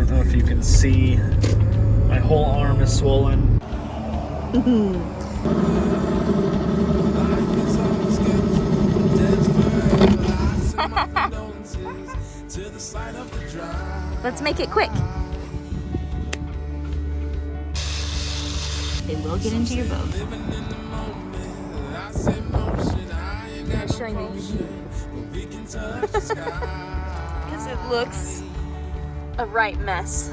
don't know if you can see, my whole arm is swollen. Let's make it quick. They will get into your boat. I'm showing you because it looks a right mess.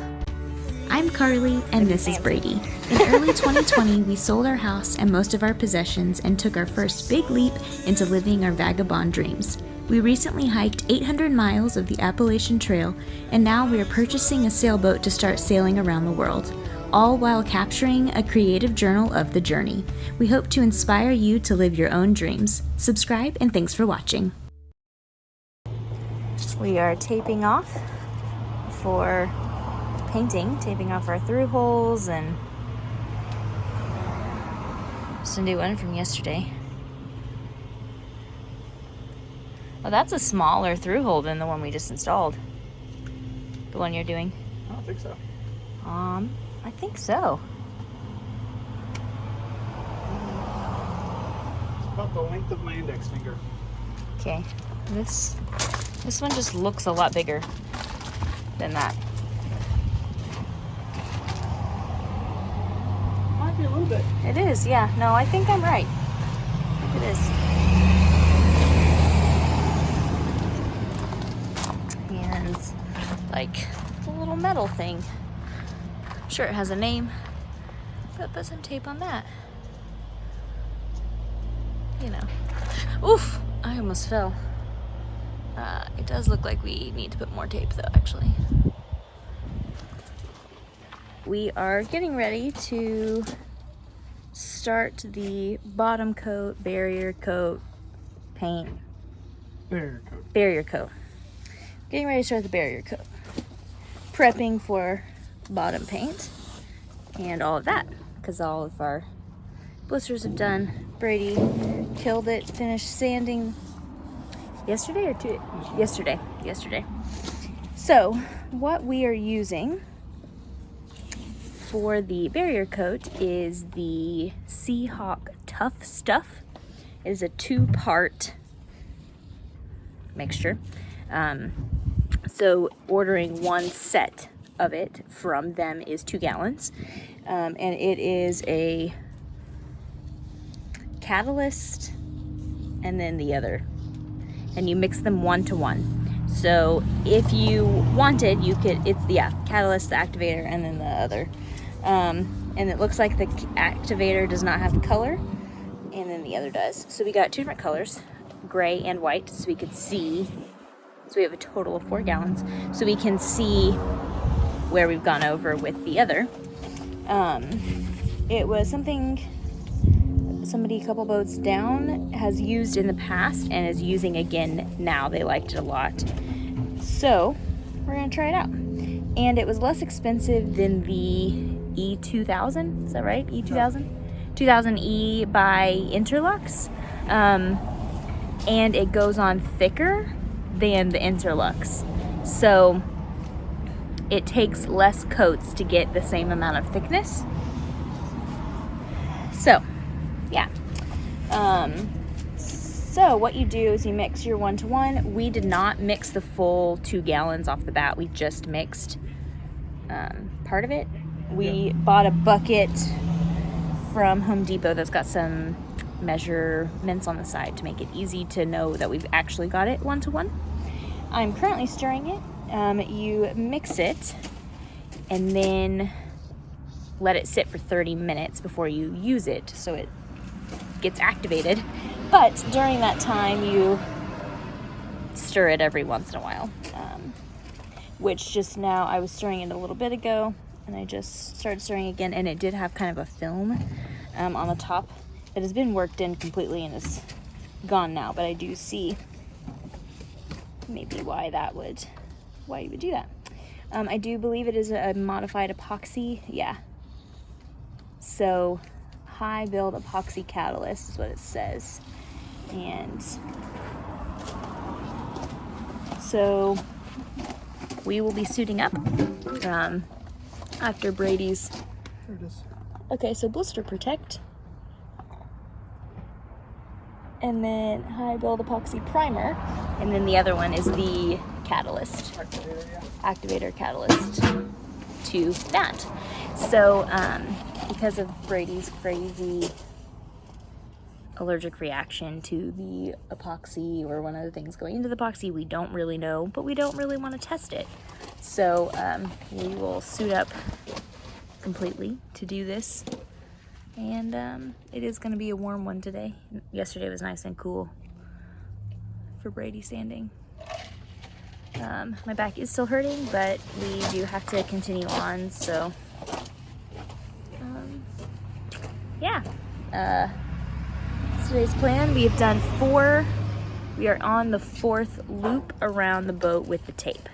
I'm Carlie, and this is Brady. In early 2020, we sold our house and most of our possessions and took our first big leap into living our vagabond dreams. We recently hiked 800 miles of the Appalachian Trail, and now we are purchasing a sailboat to start sailing around the world, all while capturing a creative journal of the journey. We hope to inspire you to live your own dreams. Subscribe, and thanks for watching. We are taping off for painting, taping off our through holes, and just a new one from yesterday. Well, that's a smaller through hole than the one we just installed. The one you're doing. I don't think so. I think so. It's about the length of my index finger. Okay, this one just looks a lot bigger than that. Might be a little bit. It is, yeah. No, I think I'm right. I think it is. And like the little metal thing. I'm sure it has a name, but put some tape on that. You know. Oof! I almost fell. It does look like we need to put more tape though, actually. We are getting ready to start the bottom coat, barrier coat, paint. Barrier coat. Barrier coat. Getting ready to start the barrier coat. Prepping for bottom paint and all of that, because all of our blisters have done. Brady killed it, finished sanding yesterday or two? Yesterday. So what we are using for the barrier coat is the SeaHawk Tough Stuff. It is a 2-part mixture. So ordering one set of it from them is 2 gallons. And it is a catalyst and then the other. And you mix them 1 to 1. So if you wanted, you could, catalyst, the activator, and then the other. And it looks like the activator does not have color, and then the other does. So we got 2 different colors, gray and white, so we could see. So we have a total of 4 gallons, so we can see where we've gone over with the other. It was something somebody a couple boats down has used in the past and is using again now. They liked it a lot. So we're gonna try it out. And it was less expensive than the E2000, is that right? E2000? 2000E by Interlux. And it goes on thicker than the Interlux. So it takes less coats to get the same amount of thickness. So, yeah. So what you do is you mix your 1 to 1. We did not mix the full 2 gallons off the bat. We just mixed part of it. We bought a bucket from Home Depot that's got some measurements on the side to make it easy to know that we've actually got it 1 to 1. I'm currently stirring it. You mix it and then let it sit for 30 minutes before you use it so it gets activated. But during that time, you stir it every once in a while. Which just now, I was stirring it a little bit ago, and I just started stirring again, and it did have kind of a film on the top that has been worked in completely and is gone now. But I do see maybe why you would do that. I do believe it is a modified epoxy. Yeah. So high build epoxy catalyst is what it says. And so we will be suiting up after Brady's. There it is. Okay, so blister protect. And then high build epoxy primer. And then the other one is the catalyst. Activator catalyst to that. So because of Brady's crazy allergic reaction to the epoxy or one of the things going into the epoxy, we don't really know, but we don't really want to test it. So we will suit up completely to do this. And it is going to be a warm one today. Yesterday was nice and cool for Brady sanding. My back is still hurting, but we do have to continue on, so yeah. Today's plan, we have done 4. We are on the 4th loop around the boat with the tape.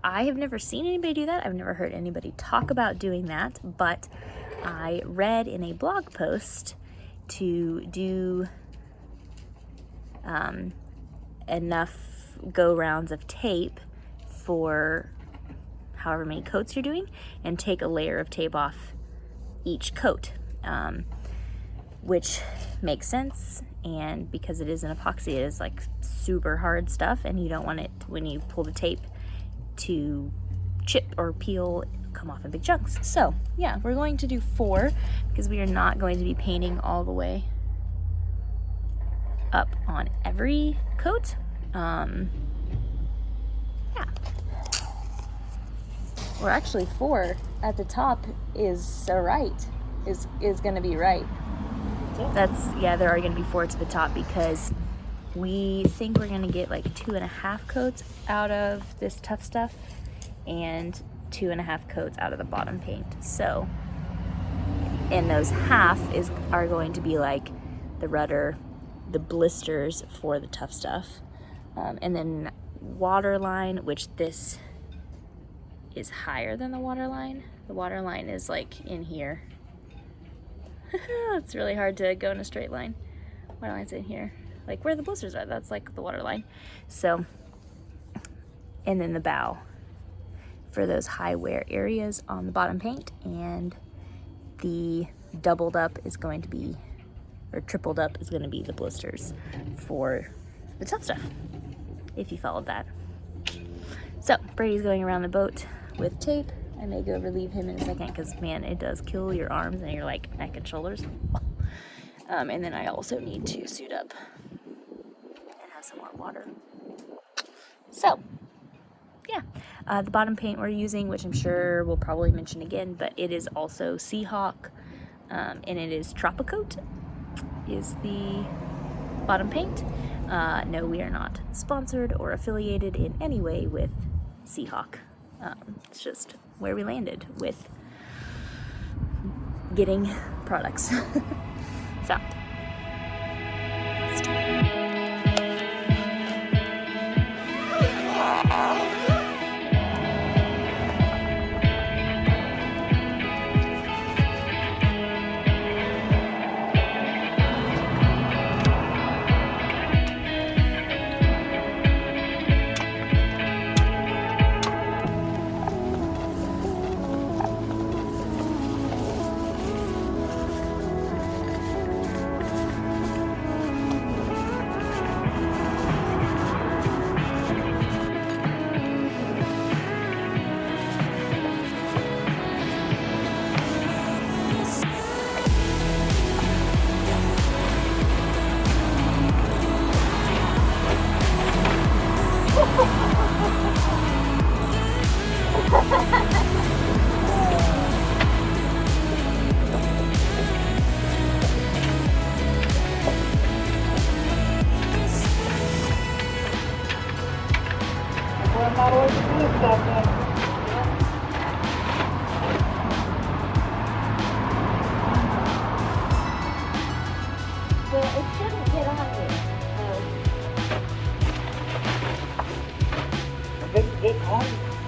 I have never seen anybody do that. I've never heard anybody talk about doing that, but I read in a blog post to do enough go rounds of tape for however many coats you're doing and take a layer of tape off each coat, which makes sense. And because it is an epoxy, it is like super hard stuff, and you don't want it when you pull the tape to chip or peel, come off in big chunks. So yeah, we're going to do 4 because we are not going to be painting all the way up on every coat. Yeah, or actually 4 at the top is going to be right. That's, yeah, there are going to be 4 to the top because we think we're going to get like 2.5 coats out of this Tough Stuff and 2.5 coats out of the bottom paint. So, and those half are going to be like the rudder, the blisters for the Tough Stuff, and then waterline, which this is higher than the waterline. The waterline is like in here. It's really hard to go in a straight line. Waterline's in here. Like where the blisters are, that's like the waterline. So, and then the bow for those high wear areas on the bottom paint, and the doubled up is going to be, or tripled up is going to be the blisters for the Tough Stuff, if you followed that. So Brady's going around the boat with tape. I may go relieve him in a second because, man, it does kill your arms and your like neck and shoulders. And then I also need to suit up and have some more water. So yeah, the bottom paint we're using, which I'm sure we'll probably mention again, but it is also SeaHawk, and it is Tropicoat is the bottom paint. No, we are not sponsored or affiliated in any way with SeaHawk. It's just where we landed with getting products. So, let's do it.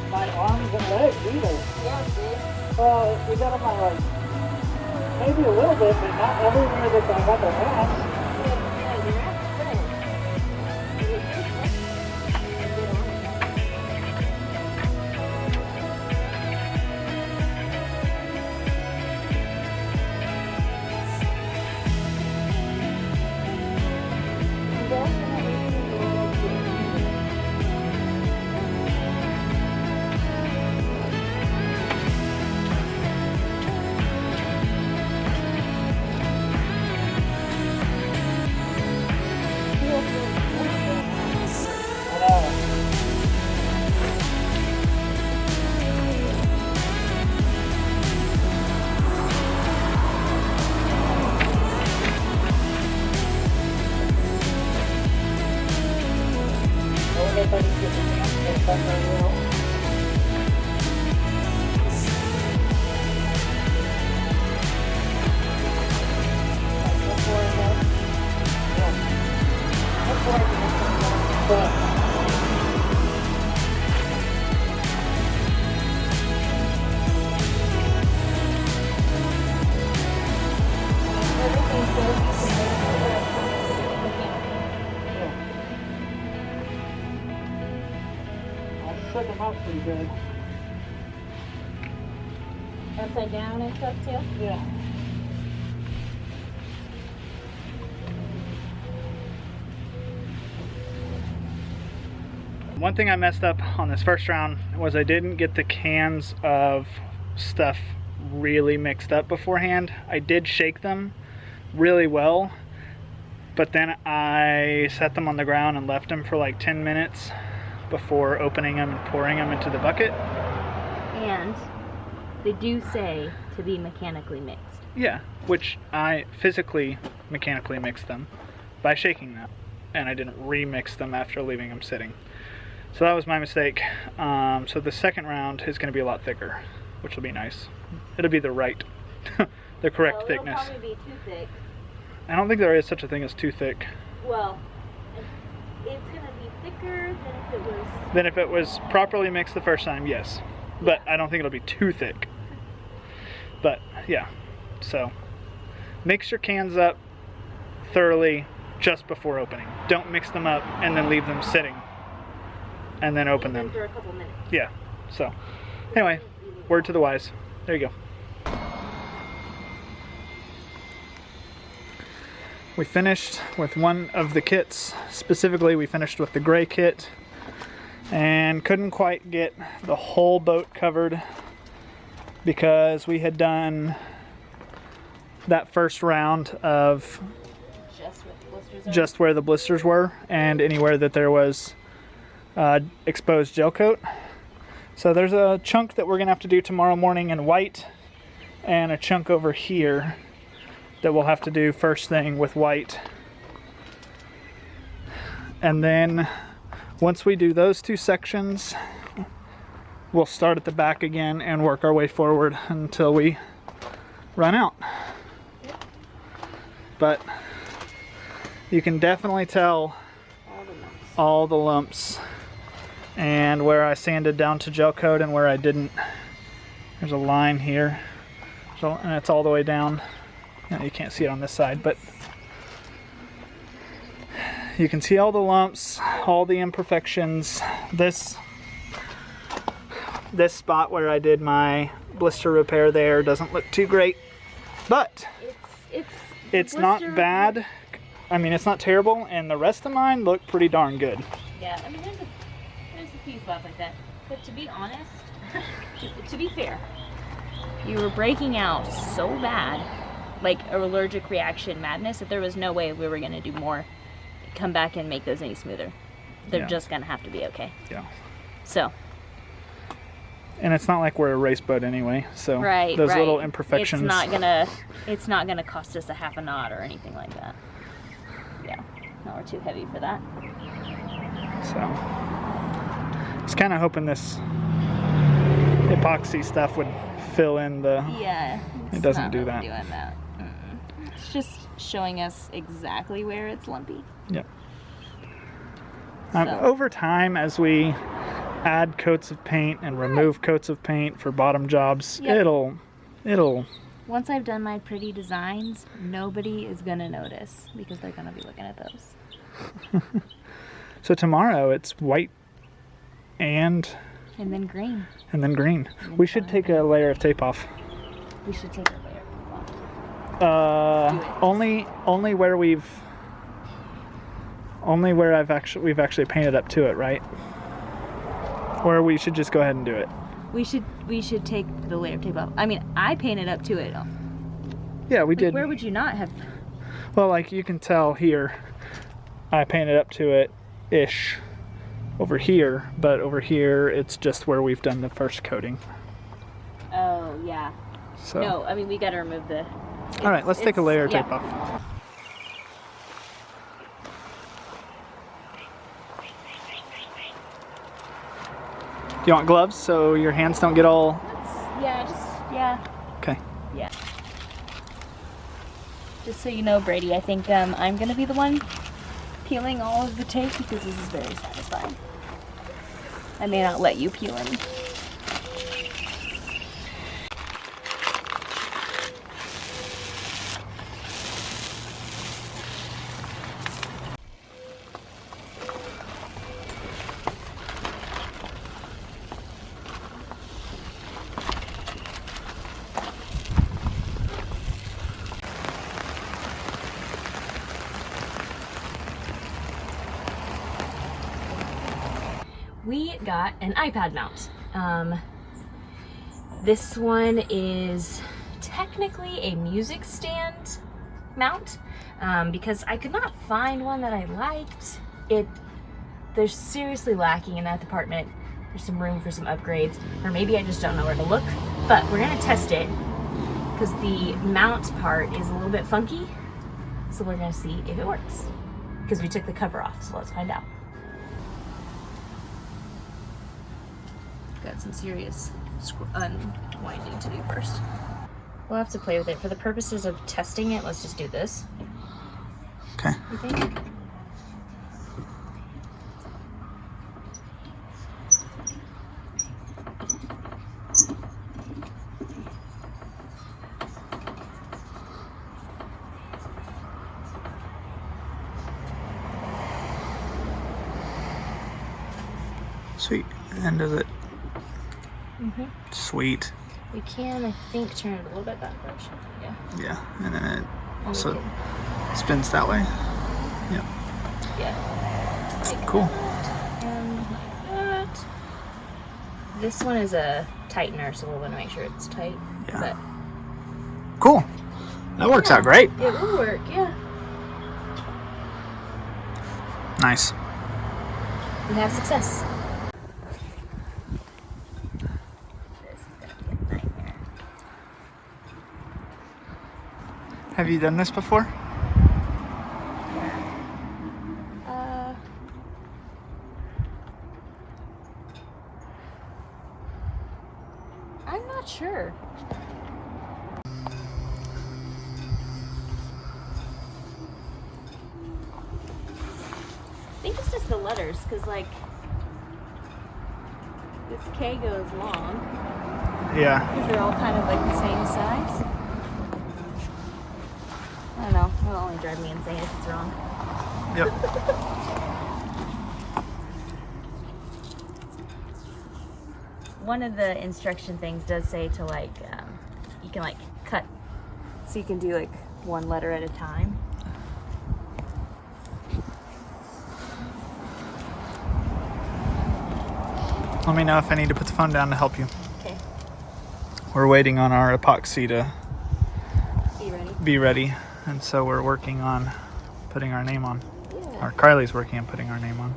My arms and legs either. Yeah, dude. We got on my legs. Maybe a little bit, but not everywhere that I got their hands. Yeah, your ass is shook them up pretty good. Upside down and stuff too? Yeah. One thing I messed up on this first round was I didn't get the cans of stuff really mixed up beforehand. I did shake them really well, but then I set them on the ground and left them for like 10 minutes before opening them and pouring them into the bucket. And they do say to be mechanically mixed. Yeah, which I physically mechanically mixed them by shaking them, and I didn't remix them after leaving them sitting. So that was my mistake. So the second round is going to be a lot thicker, which will be nice. It'll be the right, the correct thickness. It'll probably be too thick. I don't think there is such a thing as too thick. Well, it's going to be thicker than Then if it was properly mixed the first time, yes. But I don't think it'll be too thick. But yeah, so mix your cans up thoroughly just before opening. Don't mix them up and then leave them sitting and then open them. For a couple minutes. Yeah, so anyway, word to the wise. There you go. We finished with one of the kits. Specifically, we finished with the gray kit and couldn't quite get the whole boat covered because we had done that first round of just where the blisters were and anywhere that there was exposed gel coat. So there's a chunk that we're gonna have to do tomorrow morning in white and a chunk over here that we'll have to do first thing with white. And then once we do those two sections, we'll start at the back again and work our way forward until we run out. But you can definitely tell all the lumps and where I sanded down to gel coat and where I didn't. There's a line here, so, and it's all the way down. You can't see it on this side, but you can see all the lumps, all the imperfections. This spot where I did my blister repair there doesn't look too great, but it's not bad. I mean, it's not terrible, and the rest of mine look pretty darn good. Yeah, I mean, there's a few spots like that, but to be honest, to be fair, you were breaking out so bad, like allergic reaction madness, that there was no way we were gonna do more, come back and make those any smoother. They're just gonna have to be okay. Yeah. So. And it's not like we're a race boat anyway, so those little imperfections. It's not gonna cost us a half a knot or anything like that. Yeah, no, we're too heavy for that. So, I was kind of hoping this epoxy stuff would fill in the. Yeah. It doesn't do really that. Doing that. It's just showing us exactly where it's lumpy. Yep. So. Over time, as we add coats of paint and remove coats of paint for bottom jobs, it'll. Once I've done my pretty designs, nobody is gonna notice because they're gonna be looking at those. So tomorrow it's white and then green. And then green. We should take a layer of tape off. We should take a layer of tape off. Only where we've actually painted up to it, right? Or we should just go ahead and do it. We should take the layer of tape off. I mean, I painted up to it. Yeah, we did. Where would you not have? Well, like you can tell here, I painted up to it ish over here, but over here it's just where we've done the first coating. Oh, yeah. So. No, I mean, we got to remove the... All right, let's take a layer of tape off. Do you want gloves so your hands don't get all... Yeah. Okay. Yeah. Just so you know, Brady, I think I'm going to be the one peeling all of the tape because this is very satisfying. I may not let you peel any. got an iPad mount. This one is technically a music stand mount because I could not find one that I liked. They're seriously lacking in that department. There's some room for some upgrades, or maybe I just don't know where to look, but we're gonna test it because the mount part is a little bit funky. So we're gonna see if it works because we took the cover off, so let's find out. Got some serious unwinding to do first. We'll have to play with it. For the purposes of testing it, let's just do this. Okay. You think? Sweet. And does it? Mm-hmm. Sweet. We can, I think, turn it a little bit that direction. Yeah. Yeah, and then it And also we can- spins that way. Yep. Yeah. Like Cool. that, and like that. This one is a tightener, so we'll want to make sure it's tight. Yeah. But Cool. That works out great. it will work, yeah. Nice. We have success. Have you done this before? I'm not sure. I think it's just the letters, because like this K goes long, Yeah. because they're all kind of like the same size. I don't know, it'll only drive me insane if it's wrong. Yep. One of the instruction things does say to like, you can like cut, so you can do like one letter at a time. Let me know if I need to put the phone down to help you. Okay, We're waiting on our epoxy to be ready. be ready, and so we're working on putting our name on. Yeah. Or Carly's working on putting our name on.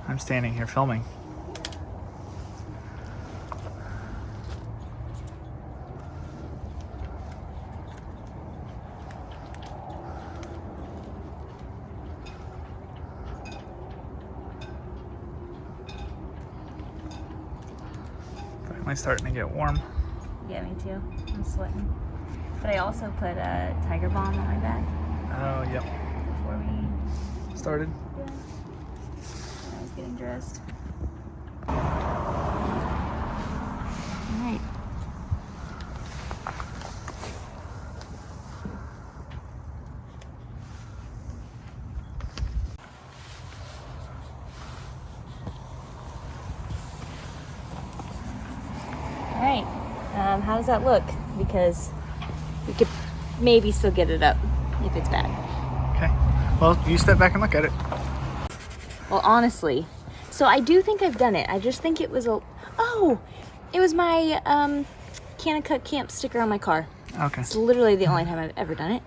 I'm standing here filming. Finally starting to get warm. Yeah, me too. I'm sweating. But I also put a Tiger Balm on my back Oh, yep. before we Started. when I was getting dressed. Alright. Alright. How does that look? Because we could maybe still get it up if it's bad. Okay. Well, you step back and look at it. Well, honestly, so I do think I've done it. I just think it was it was my Kanakuk camp sticker on my car. Okay. It's literally the only time I've ever done it,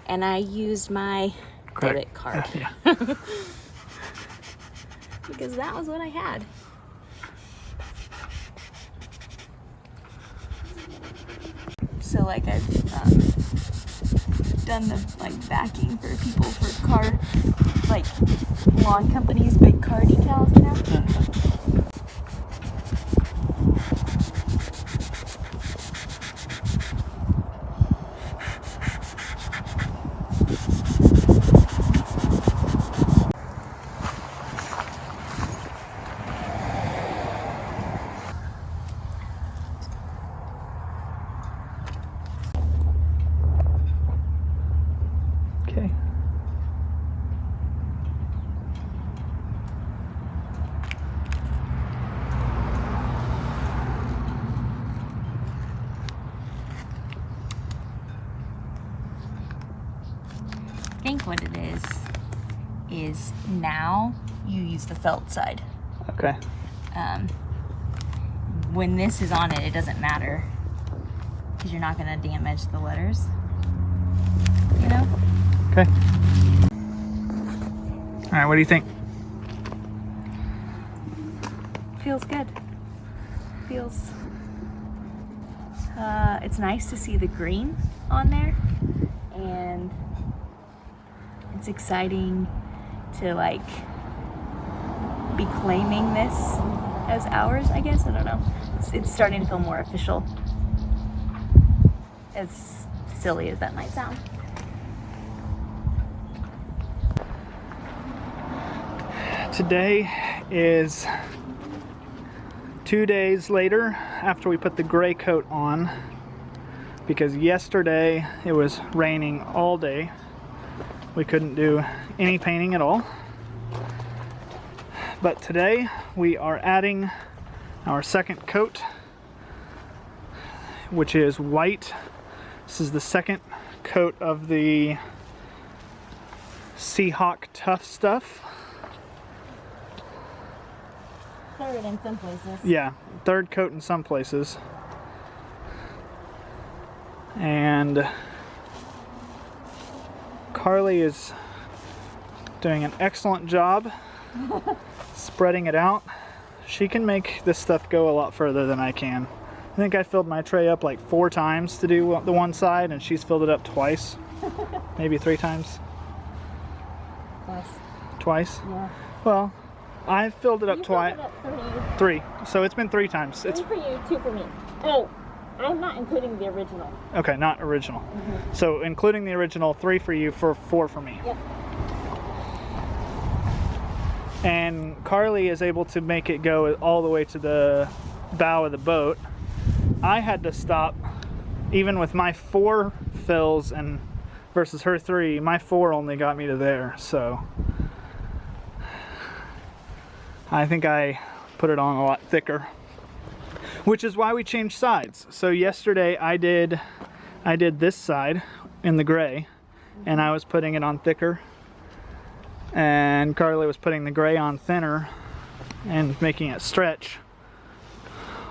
and I used my debit card Yeah. because that was what I had. So like I've done the like backing for people for car, like lawn companies, big car decals, you know. Okay. I think what it is now you use the felt side. Okay. When this is on it, it doesn't matter because you're not going to damage the letters, you know? Okay. All right, what do you think? Feels good. Feels, it's nice to see the green on there, and it's exciting to like be claiming this as ours, I guess. I don't know. It's starting to feel more official, as silly as that might sound. Today is 2 days later after we put the gray coat on, because yesterday it was raining all day. We couldn't do any painting at all. But today we are adding our second coat, which is white. This is the second coat of the SeaHawk Tough Stuff. Third in some places. Yeah, third coat in some places. And Carlie is doing an excellent job spreading it out. She can make this stuff go a lot further than I can. I think I filled my tray up like 4 times to do the one side, and she's filled it up twice. Maybe 3 times. Twice? Yeah. Well, I filled it up twice. 3. So it's been 3 times. 3 for you, 2 for me. Oh, I'm not including the original. Okay, not original. So including the original, 3 for you, for 4 for me. Yep. And Carlie is able to make it go all the way to the bow of the boat. I had to stop, even with my 4 fills and versus her 3, my 4 only got me to there, so I think I put it on a lot thicker, which is why we changed sides. So yesterday I did this side in the gray, and I was putting it on thicker, and Carlie was putting the gray on thinner and making it stretch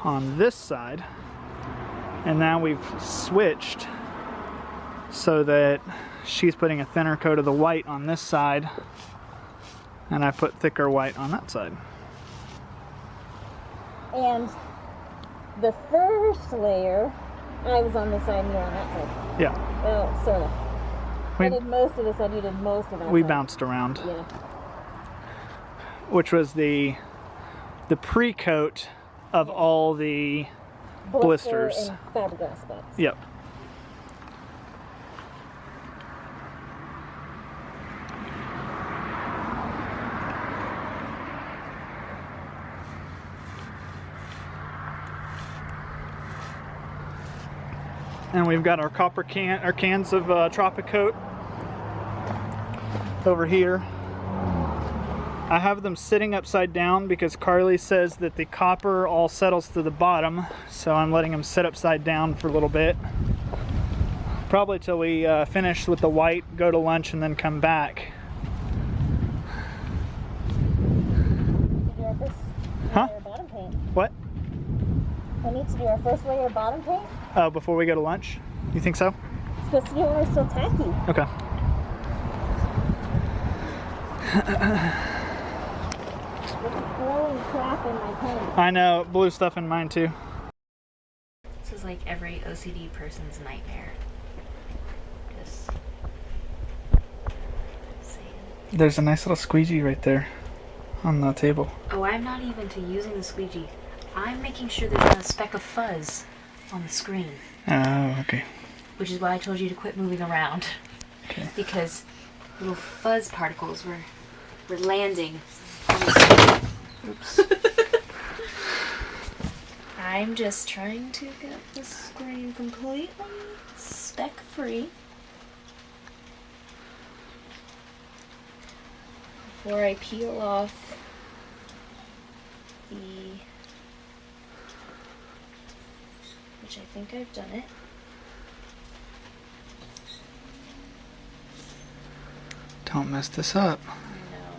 on this side. And now we've switched so that she's putting a thinner coat of the white on this side, and I put thicker white on that side. And the first layer, I was on this side and you were on that side. Yeah. Well, sort of. I did most of this side, you did most of that We side. bounced around. Yeah. Which was the pre-coat of all the blisters. And fiberglass spots. Yep. And we've got our cans of Tropicoat over here. I have them sitting upside down because Carlie says that the copper all settles to the bottom, so I'm letting them sit upside down for a little bit. Probably till we finish with the white, go to lunch, and then come back. Huh? Bottom paint. What? I need to do our first layer of bottom paint. Oh, before we go to lunch? You think so? It's supposed to be when we're still tacky. Okay. Throwing crap in my paint. I know, blue stuff in mine too. This is like every OCD person's nightmare. Just saying. There's a nice little squeegee right there on the table. Oh, I'm not even to using the squeegee. I'm making sure there's not a speck of fuzz on the screen. Oh, okay. Which is why I told you to quit moving around. Okay. Because little fuzz particles were landing on the screen. Oops. I'm just trying to get the screen completely speck-free before I peel off the... which I think I've done it. Don't mess this up. I know.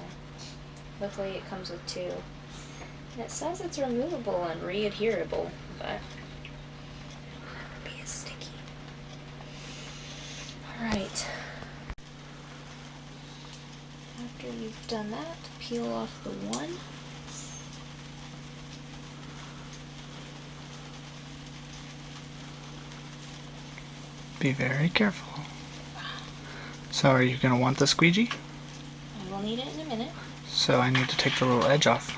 Luckily it comes with 2. It says it's removable and readherable, but be sticky. Alright. After you've done that, peel off the one. Be very careful. So are you going to want the squeegee? I will need it in a minute. So I need to take the little edge off.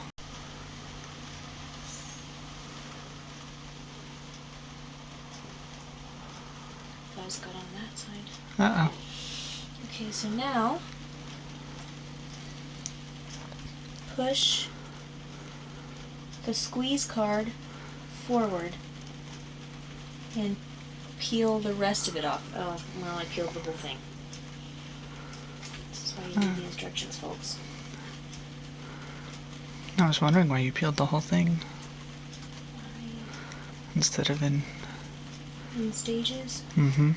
That was good on that side. Uh-oh. Okay, so now push the squeeze card forward and peel the rest of it off. Oh, well, I peeled the whole thing. This is why you need the instructions, folks. I was wondering why you peeled the whole thing instead of in stages. Mm-hmm.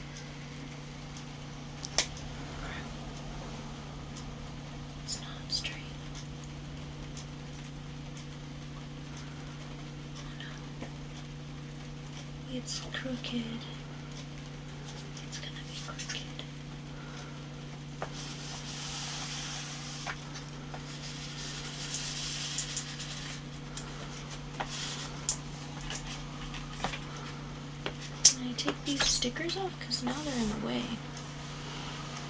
It's not straight. Oh no. It's crooked. It's gonna be crooked. Can I take these stickers off? Because now they're in the way.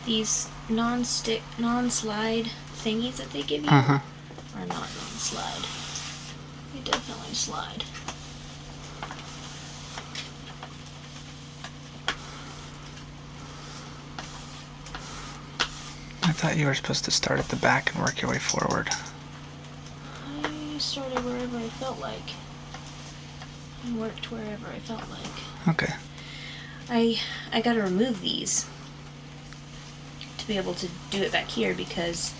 These non-slide thingies that they give you are not non-slide. They definitely slide. I thought you were supposed to start at the back and work your way forward. I started wherever I felt like. And worked wherever I felt like. Okay. I gotta remove these to be able to do it back here because